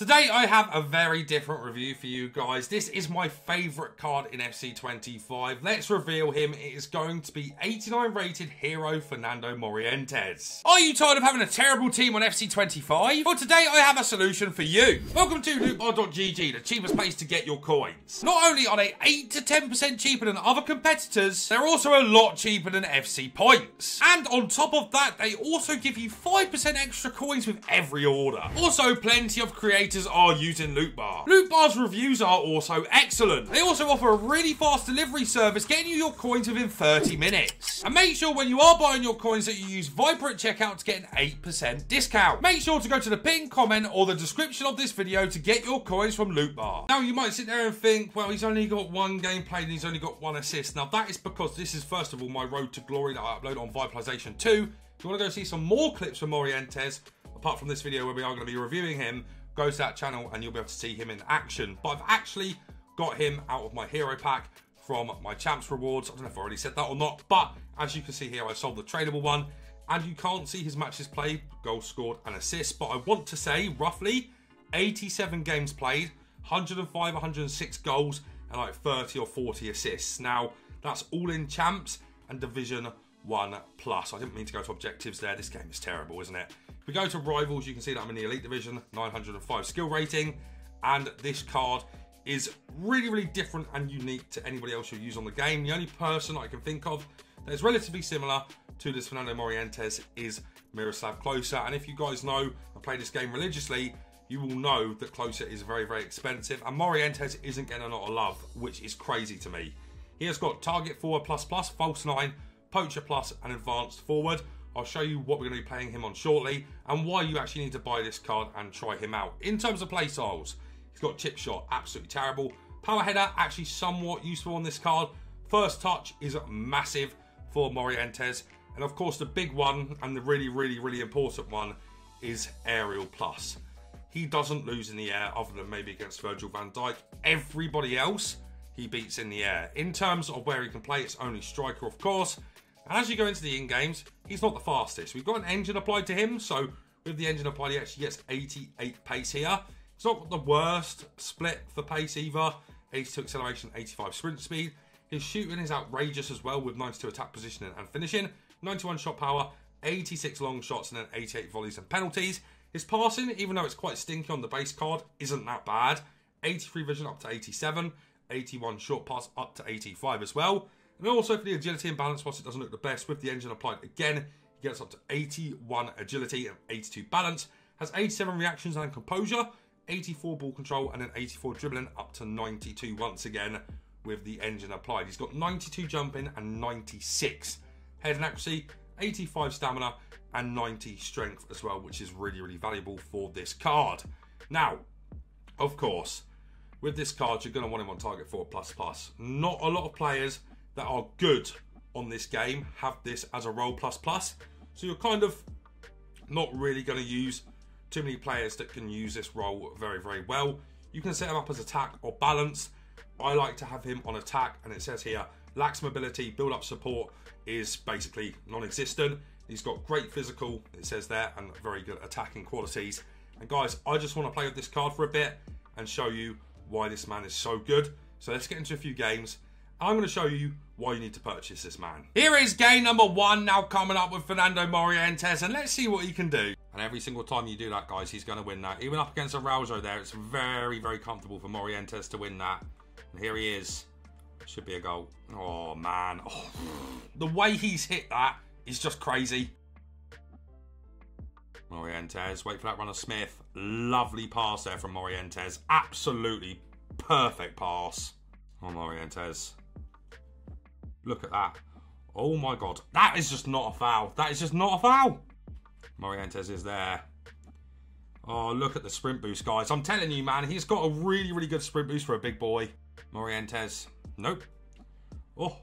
Today I have a very different review for you guys. This is my favourite card in FC25. Let's reveal him. It is going to be 89 rated hero Fernando Morientes. Are you tired of having a terrible team on FC25? Well, today I have a solution for you. Welcome to lootbar.gg, the cheapest place to get your coins. Not only are they 8 to 10% cheaper than other competitors, they're also a lot cheaper than FC points. And on top of that, they also give you 5% extra coins with every order. Also, plenty of creators are using Lootbar. Lootbar's reviews are also excellent. They also offer a really fast delivery service, getting you your coins within 30 minutes. And make sure when you are buying your coins that you use Viper at checkout to get an 8% discount. Make sure to go to the pinned comment or the description of this video to get your coins from Lootbar. Now you might sit there and think, well, he's only got one game played and he's only got one assist. Now that is because this is first of all my road to glory that I upload on Vitalization 2. If you want to go see some more clips from Morientes, apart from this video where we are going to be reviewing him, go to that channel and you'll be able to see him in action. But I've actually got him out of my hero pack from my champs rewards. I don't know if I already said that or not, but as you can see here, I sold the tradable one and you can't see his matches played, goals scored and assists. But I want to say roughly 87 games played, 105, 106 goals and like 30 or 40 assists. Now that's all in champs and Division 1 plus. I didn't mean to go to objectives there. This game is terrible, isn't it? If we go to rivals, you can see that I'm in the elite division, 905 skill rating, and this card is really different and unique to anybody else you'll use on the game. The only person I can think of that is relatively similar to this Fernando Morientes is Miroslav Klose. And if you guys know and play this game religiously, you will know that Klose is very expensive, and Morientes isn't getting a lot of love, which is crazy to me. He has got target forward plus, false 9, poacher plus, and advanced forward. I'll show you what we're going to be playing him on shortly and why you actually need to buy this card and try him out. In terms of play styles, he's got chip shot, absolutely terrible. Power header, actually somewhat useful on this card. First touch is massive for Morientes. And of course the big one and the really important one is aerial plus. He doesn't lose in the air other than maybe against Virgil van Dijk. Everybody else he beats in the air. In terms of where he can play, it's only striker of course. And as you go into the in-games, he's not the fastest. We've got an engine applied to him, so with the engine applied, he actually gets 88 pace here. He's not got the worst split for pace either. 82 acceleration, 85 sprint speed. His shooting is outrageous as well with 92 attack positioning and finishing, 91 shot power, 86 long shots, and then 88 volleys and penalties. His passing, even though it's quite stinky on the base card, isn't that bad. 83 vision up to 87, 81 short pass up to 85 as well. And also for the agility and balance, whilst it doesn't look the best with the engine applied again, he gets up to 81 agility and 82 balance, has 87 reactions and composure, 84 ball control, and then 84 dribbling up to 92 once again with the engine applied. He's got 92 jumping and 96 head and accuracy, 85 stamina, and 90 strength as well, which is really valuable for this card. Now, of course, with this card, you're going to want him on target for plus. Not a lot of players that are good on this game have this as a role plus. So you're kind of not really going to use too many players that can use this role very well. You can set him up as attack or balance. I like to have him on attack, and it says here, lacks mobility, build up support is basically non-existent. He's got great physical, it says there, and very good attacking qualities. And guys, I just want to play with this card for a bit and show you why this man is so good. So let's get into a few games. I'm going to show you why you need to purchase this man. Here is game number 1 now coming up with Fernando Morientes, and let's see what he can do. And every single time you do that, guys, he's going to win that. Even up against Araujo there, it's very comfortable for Morientes to win that. And here he is. Should be a goal. Oh, man. Oh, the way he's hit that is just crazy. Morientes, wait for that run of Smith. Lovely pass there from Morientes. Absolutely perfect pass. Oh, Morientes. Look at that. Oh my God. That is just not a foul. That is just not a foul. Morientes is there. Oh, look at the sprint boost, guys. I'm telling you, man, he's got a really good sprint boost for a big boy. Morientes. Nope. Oh,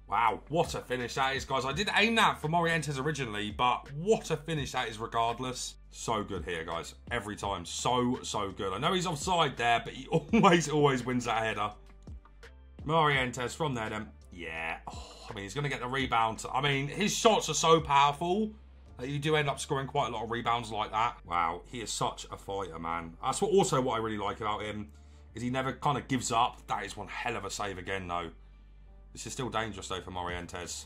wow. What a finish that is, guys. I did aim that for Morientes originally, but what a finish that is regardless. So good here, guys. Every time. So good. I know he's offside there, but he always wins that header. Morientes from there then. Yeah. Oh, I mean, he's going to get the rebound. I mean, his shots are so powerful You do end up scoring quite a lot of rebounds like that. Wow, he is such a fighter, man. That's what I really like about him, is he never kind of gives up. That is one hell of a save again, though. This is still dangerous, though, for Morientes.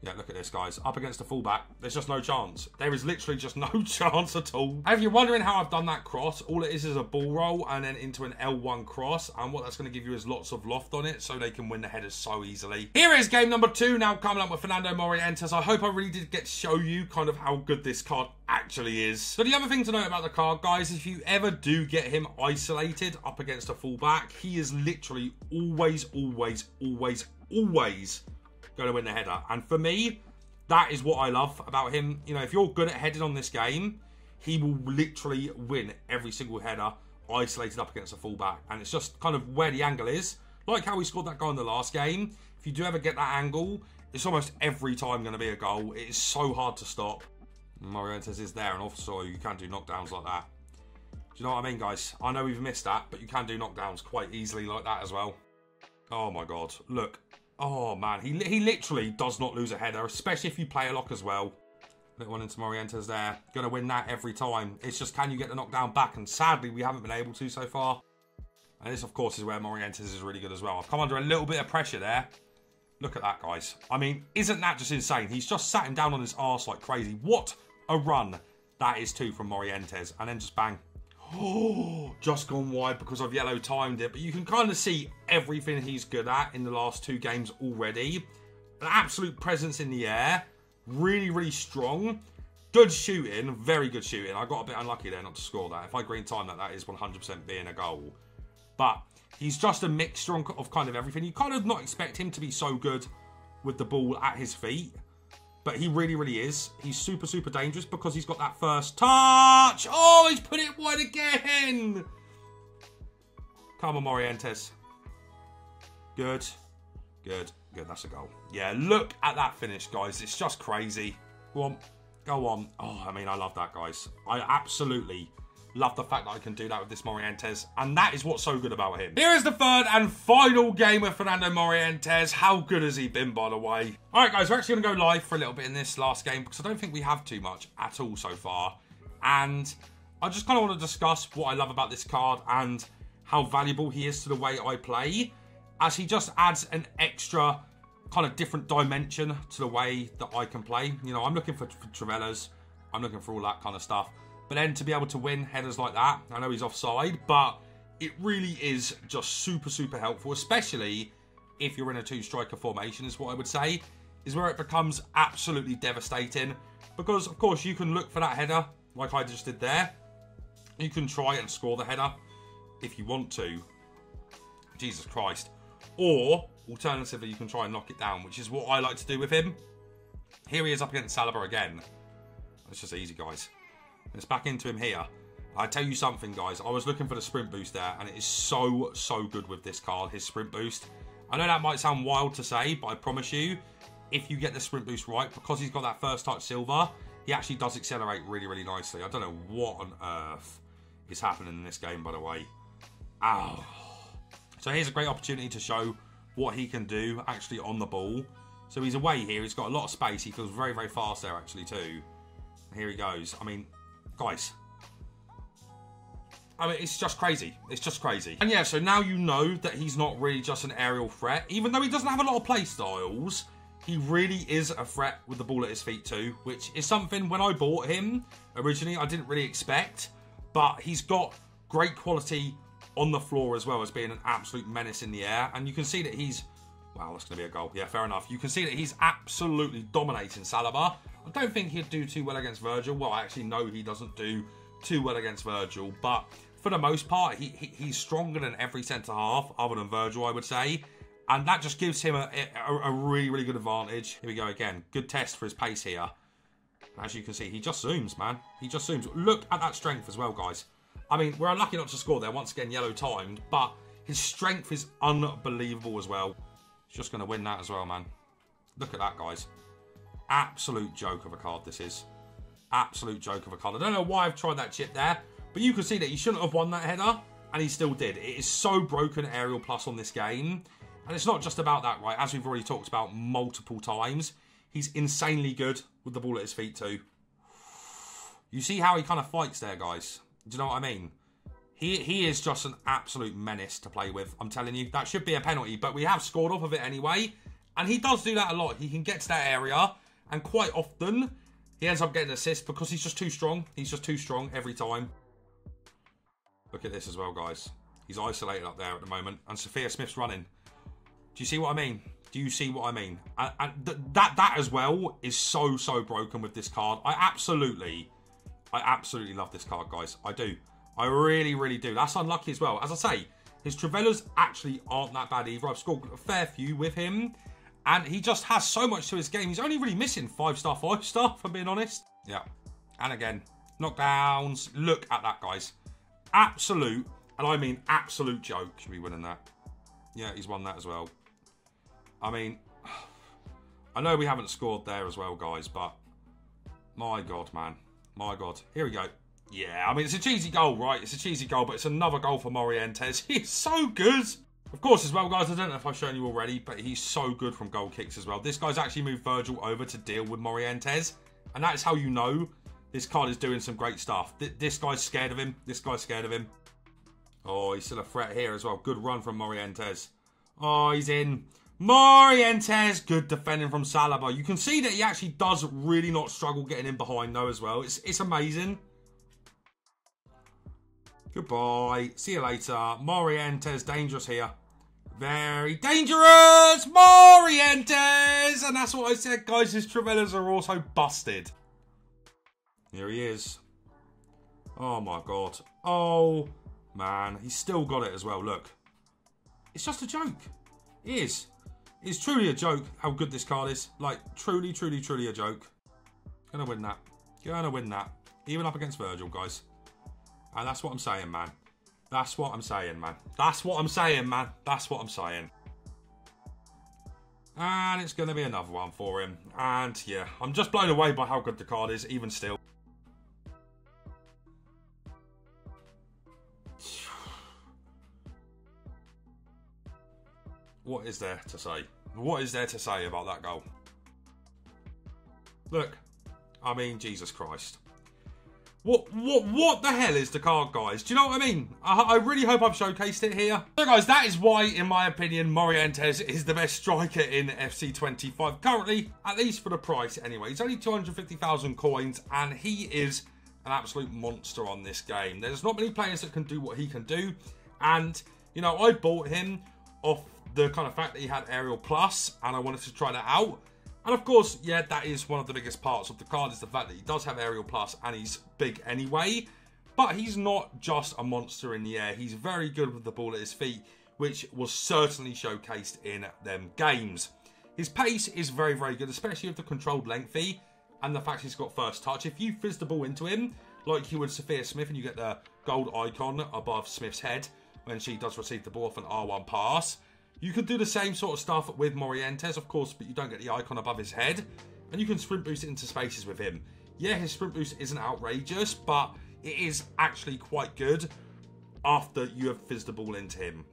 Yeah, look at this, guys. Up against the fullback, there's just no chance. There is literally just no chance at all. And if you're wondering how I've done that cross, all it is a ball roll and then into an L1 cross. And what that's going to give you is lots of loft on it, so they can win the headers so easily. Here is game number 2 now coming up with Fernando Morientes. I hope I really did get to show you kind of how good this card actually is. So the other thing to note about the card, guys, if you ever do get him isolated up against a fullback, he is literally always going to win the header. And for me, that is what I love about him. You know, if you're good at heading on this game, he will literally win every single header isolated up against a fullback. And it's just kind of where the angle is. Like how we scored that goal in the last game. If you do ever get that angle, it's almost every time going to be a goal. It is so hard to stop. Morientes is there, and also you can do knockdowns like that. Do you know what I mean, guys? I know we've missed that, but you can do knockdowns quite easily like that as well. Oh my God, look. Oh man, he literally does not lose a header, especially if you play a lock as well. Little one into Morientes there. Going to win that every time. It's just, can you get the knockdown back? And sadly, we haven't been able to so far. And this, of course, is where Morientes is really good as well. I've come under a little bit of pressure there. Look at that, guys. I mean, isn't that just insane? He's just sat him down on his arse like crazy. What a run that is too from Morientes. And then just bang. Oh, just gone wide because I've yellow timed it. But you can kind of see everything he's good at in the last 2 games already. An absolute presence in the air. Really strong. Good shooting. Very good shooting. I got a bit unlucky there not to score that. If I green time that, that is 100% being a goal. But he's just a mixture of kind of everything. You kind of not expect him to be so good with the ball at his feet. But he really is. He's super dangerous because he's got that first touch. Oh, he's put it wide again. Come on, Morientes. Good. That's a goal. Yeah, look at that finish, guys. It's just crazy. Go on. Go on. Oh, I mean, I love that, guys. I absolutely love the fact that I can do that with this Morientes, and that is what's so good about him. Here is the third and final game with Fernando Morientes. How good has he been, by the way? All right, guys, we're actually going to go live for a little bit in this last game because I don't think we have too much at all so far. And I just kind of want to discuss what I love about this card and how valuable he is to the way I play, as he just adds an extra kind of different dimension to the way that I can play. You know, I'm looking for Travellas. I'm looking for all that kind of stuff. But then to be able to win headers like that, I know he's offside, but it really is just super helpful, especially if you're in a 2-striker formation, is what I would say, is where it becomes absolutely devastating. Because, of course, you can look for that header, like I just did there. You can try and score the header if you want to. Jesus Christ. Or, alternatively, you can try and knock it down, which is what I like to do with him. Here he is up against Saliba again. It's just easy, guys. It's back into him here. I tell you something, guys. I was looking for the sprint boost there, and it is so good with this card, his sprint boost. I know that might sound wild to say, but I promise you, if you get the sprint boost right, because he's got that first touch silver, he actually does accelerate really nicely. I don't know what on earth is happening in this game, by the way. Ow. So here's a great opportunity to show what he can do actually on the ball. So he's away here. He's got a lot of space. He feels very fast there, actually, too. Here he goes. I mean, guys, I mean, it's just crazy. It's just crazy. And yeah, so now you know that he's not really just an aerial threat. Even though he doesn't have a lot of play styles, he really is a threat with the ball at his feet too, which is something when I bought him originally, I didn't really expect. But he's got great quality on the floor as well as being an absolute menace in the air. And you can see that he's... Wow, that's going to be a goal. Yeah, fair enough. You can see that he's absolutely dominating Saliba. I don't think he'd do too well against Virgil. Well, I actually know he doesn't do too well against Virgil. But for the most part, he's stronger than every centre-half, other than Virgil, I would say. And that just gives him a really good advantage. Here we go again. Good test for his pace here. As you can see, he just zooms, man. He just zooms. Look at that strength as well, guys. I mean, we're unlucky not to score there. Once again, yellow timed. But his strength is unbelievable as well. He's just going to win that as well, man. Look at that, guys. Absolute joke of a card, this is. Absolute joke of a card. I don't know why I've tried that chip there, but you can see that he shouldn't have won that header, and he still did. It is so broken aerial plus on this game. And it's not just about that, right? As we've already talked about multiple times, He's insanely good with the ball at his feet too. You see how he kind of fights there, guys? Do you know what I mean? He is just an absolute menace to play with. I'm telling you, that should be a penalty, but we have scored off of it anyway. And he does do that a lot. He can get to that area, and quite often he ends up getting assists because he's just too strong. He's just too strong every time. Look at this as well, guys. He's isolated up there at the moment, and Sophia Smith's running. Do you see what I mean? Do you see what I mean? And that as well is so broken with this card. I absolutely love this card, guys. I do. I really do. That's unlucky as well. As I say, his Trivellas actually aren't that bad either. I've scored a fair few with him. And he just has so much to his game. He's only really missing 5-star, 5-star, if I'm being honest. Yeah. And again, knockdowns. Look at that, guys. Absolute, and I mean absolute joke. Should be winning that. Yeah, he's won that as well. I mean, I know we haven't scored there as well, guys, but my God, man. My God. Here we go. Yeah, I mean, it's a cheesy goal, right? It's a cheesy goal, but it's another goal for Morientes. He's so good. Of course, as well, guys, I don't know if I've shown you already, but he's so good from goal kicks as well. This guy's actually moved Virgil over to deal with Morientes, and that is how you know this card is doing some great stuff. This guy's scared of him. This guy's scared of him. Oh, he's still a threat here as well. Good run from Morientes. Oh, he's in. Morientes, good defending from Saliba. You can see that he actually does really not struggle getting in behind, though, as well. It's amazing. Goodbye. See you later. Morientes, dangerous here. Very dangerous! Morientes! And that's what I said, guys. His Trivellas are also busted. Here he is. Oh, my God. Oh, man. He's still got it as well. Look. It's just a joke. It is. It's truly a joke how good this card is. Like, truly a joke. Gonna win that. Gonna win that. Even up against Virgil, guys. And that's what I'm saying, man. That's what I'm saying, man. That's what I'm saying, man. That's what I'm saying. And it's going to be another one for him. And, yeah, I'm just blown away by how good the card is, even still. What is there to say? What is there to say about that goal? Look. I mean, Jesus Christ. What the hell is the card, guys? Do you know what I mean? I really hope I've showcased it here. So, guys, that is why, in my opinion, Morientes is the best striker in FC25. Currently, at least for the price anyway. He's only 250,000 coins, and he is an absolute monster on this game. There's not many players that can do what he can do. And, you know, I bought him off the kind of fact that he had Aerial Plus, and I wanted to try that out. And of course, yeah, that is one of the biggest parts of the card, is the fact that he does have Aerial Plus and he's big anyway. But he's not just a monster in the air. He's very good with the ball at his feet, which was certainly showcased in them games. His pace is very good, especially with the controlled lengthy and the fact he's got first touch. If you fizz the ball into him, like you would Sophia Smith, and you get the gold icon above Smith's head when she does receive the ball off an R1 pass, you can do the same sort of stuff with Morientes, of course, but you don't get the icon above his head. And you can sprint boost it into spaces with him. Yeah, his sprint boost isn't outrageous, but it is actually quite good after you have fizzed the ball into him.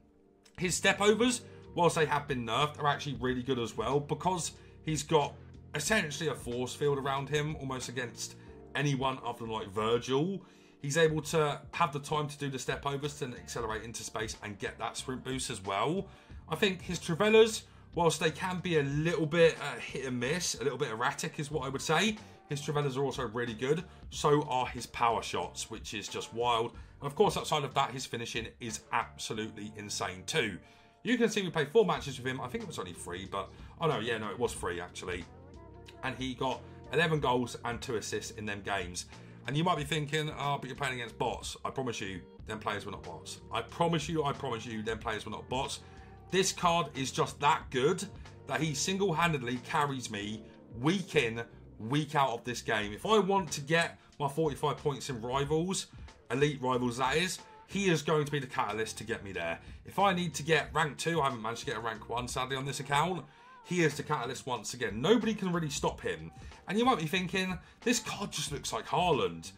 His step overs, whilst they have been nerfed, are actually really good as well, because he's got essentially a force field around him, almost against anyone other than like Virgil. He's able to have the time to do the step overs, to accelerate into space and get that sprint boost as well. I think his Trivellas, whilst they can be a little bit hit and miss, a little bit erratic is what I would say, his Trivellas are also really good. So are his power shots, which is just wild. And of course, outside of that, his finishing is absolutely insane too. You can see we played 4 matches with him. I think it was only 3, but... oh no, yeah, no, it was 3 actually. And he got 11 goals and 2 assists in them games. And you might be thinking, oh, but you're playing against bots. I promise you, them players were not bots. I promise you, them players were not bots. This card is just that good that he single-handedly carries me week in, week out of this game. If I want to get my 45 points in rivals, elite rivals that is, he is going to be the catalyst to get me there. If I need to get rank 2, I haven't managed to get a rank 1 sadly on this account, he is the catalyst once again. Nobody can really stop him. And you might be thinking, this card just looks like Haaland.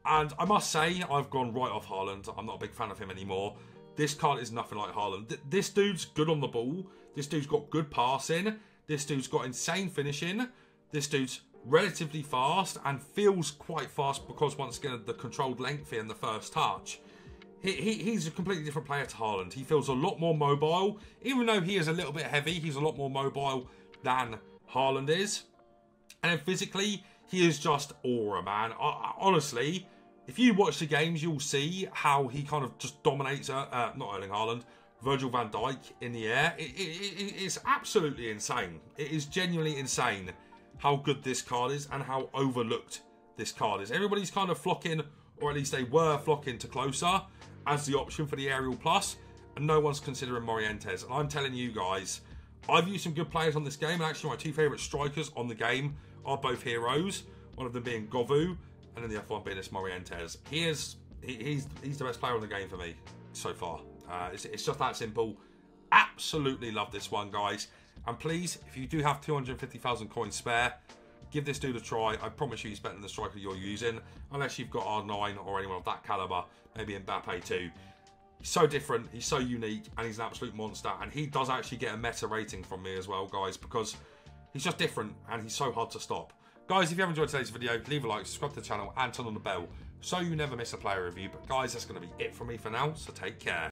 And I must say, I've gone right off Haaland. I'm not a big fan of him anymore. This card is nothing like Haaland. This dude's good on the ball. This dude's got good passing. This dude's got insane finishing. this dude's relatively fast and feels quite fast because, once again, the controlled length in the first touch. He's a completely different player to Haaland. He feels a lot more mobile. Even though he is a little bit heavy, he's a lot more mobile than Haaland is. And then physically, he is just aura, man. Honestly, if you watch the games, you'll see how he kind of just dominates, not Erling Haaland, Virgil van Dijk in the air. It's absolutely insane. It is genuinely insane how good this card is and how overlooked this card is. Everybody's kind of flocking, or at least they were flocking, to Closer as the option for the Aerial Plus, and no one's considering Morientes. And I'm telling you guys, I've used some good players on this game, and actually my two favourite strikers on the game are both heroes, one of them being Govu, and then the other one being this Morientes. He's the best player on the game for me so far. It's just that simple. Absolutely love this one, guys. And please, if you do have 250,000 coins spare, give this dude a try. I promise you he's better than the striker you're using, unless you've got R9 or anyone of that caliber, maybe Mbappe too. He's so different, he's so unique, and he's an absolute monster. And he does actually get a meta rating from me as well, guys, because he's just different and he's so hard to stop. Guys, if you have enjoyed today's video, leave a like, subscribe to the channel, and turn on the bell so you never miss a player review. But guys, that's going to be it from me for now, so take care.